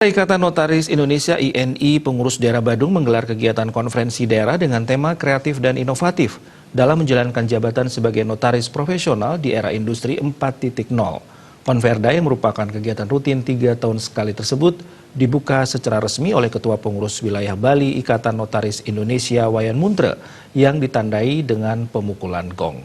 Ikatan Notaris Indonesia INI pengurus daerah Badung menggelar kegiatan konferensi daerah dengan tema kreatif dan inovatif dalam menjalankan jabatan sebagai notaris profesional di era industri 4.0. Konferda yang merupakan kegiatan rutin 3 tahun sekali tersebut dibuka secara resmi oleh Ketua Pengurus Wilayah Bali Ikatan Notaris Indonesia Wayan Muntre yang ditandai dengan pemukulan gong.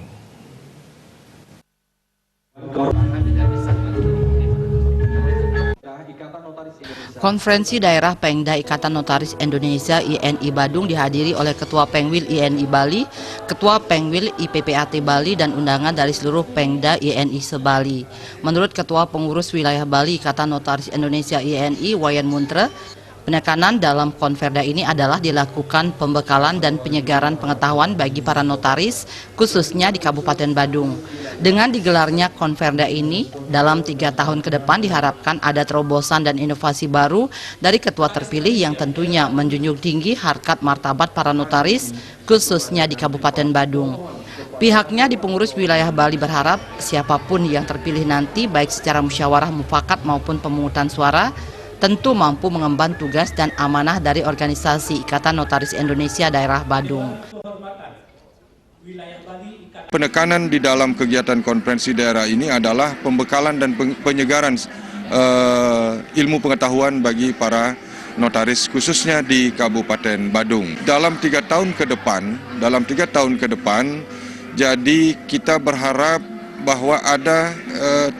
Konferensi Daerah Pengda Ikatan Notaris Indonesia INI Badung dihadiri oleh Ketua Pengwil INI Bali, Ketua Pengwil IPPAT Bali, dan undangan dari seluruh Pengda INI se-Bali. Menurut Ketua Pengurus Wilayah Bali Ikatan Notaris Indonesia INI Wayan Muntre, penekanan dalam konferda ini adalah dilakukan pembekalan dan penyegaran pengetahuan bagi para notaris, khususnya di Kabupaten Badung. Dengan digelarnya konferda ini, dalam 3 tahun ke depan diharapkan ada terobosan dan inovasi baru dari ketua terpilih yang tentunya menjunjung tinggi harkat martabat para notaris, khususnya di Kabupaten Badung. Pihaknya di pengurus wilayah Bali berharap siapapun yang terpilih nanti, baik secara musyawarah mufakat maupun pemungutan suara, tentu mampu mengemban tugas dan amanah dari organisasi Ikatan Notaris Indonesia Daerah Badung. Penekanan di dalam kegiatan konferensi daerah ini adalah pembekalan dan penyegaran ilmu pengetahuan bagi para notaris khususnya di Kabupaten Badung. Dalam 3 tahun ke depan, jadi kita berharap bahwa ada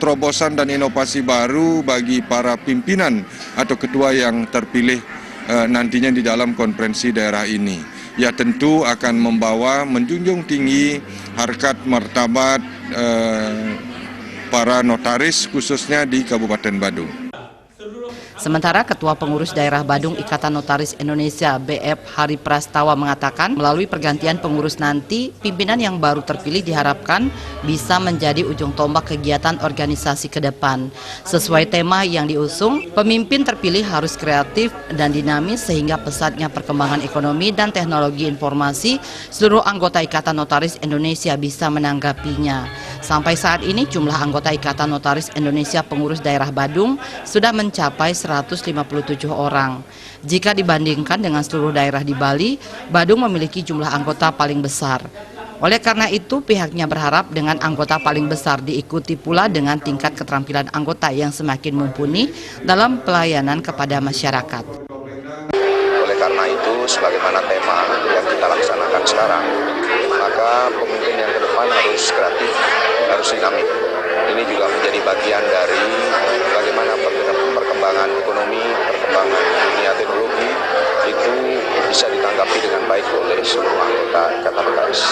terobosan dan inovasi baru bagi para pimpinan atau ketua yang terpilih nantinya di dalam konferensi daerah ini. Ya tentu akan menjunjung tinggi harkat martabat para notaris khususnya di Kabupaten Badung. Sementara Ketua Pengurus Daerah Badung Ikatan Notaris Indonesia BF Hari Prastawa mengatakan melalui pergantian pengurus nanti, pimpinan yang baru terpilih diharapkan bisa menjadi ujung tombak kegiatan organisasi ke depan. Sesuai tema yang diusung, pemimpin terpilih harus kreatif dan dinamis sehingga pesatnya perkembangan ekonomi dan teknologi informasi seluruh anggota Ikatan Notaris Indonesia bisa menanggapinya. Sampai saat ini jumlah anggota Ikatan Notaris Indonesia pengurus daerah Badung sudah mencapai 157 orang. Jika dibandingkan dengan seluruh daerah di Bali, Badung memiliki jumlah anggota paling besar. Oleh karena itu, pihaknya berharap dengan anggota paling besar diikuti pula dengan tingkat keterampilan anggota yang semakin mumpuni dalam pelayanan kepada masyarakat. Oleh karena itu, sebagaimana tema yang kita laksanakan sekarang, maka pemimpin yang ke depan harus kreatif, harus dinamik. Ini juga menjadi bagian dari bagaimana perkembangan ekonomi, perkembangan dunia teknologi itu bisa ditanggapi dengan baik oleh seluruh anggota Ikatan Notaris.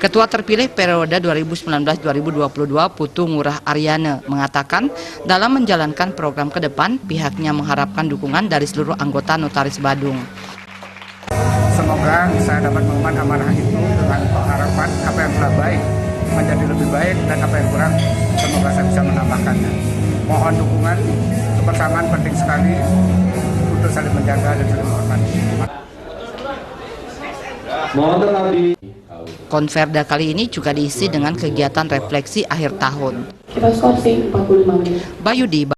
Ketua terpilih periode 2019-2022 Putu Ngurah Aryana mengatakan dalam menjalankan program ke depan, pihaknya mengharapkan dukungan dari seluruh anggota Notaris Badung. Semoga saya dapat mengemban amanah itu dengan harapan apa yang telah baik menjadi lebih baik dan apa yang kurang semoga saya bisa menambahkannya. Mohon dukungan, kebersamaan penting sekali untuk saling menjaga dan saling menghormati. Konferda kali ini juga diisi dengan kegiatan refleksi akhir tahun. Kita skorsing 45 menit. Bayudi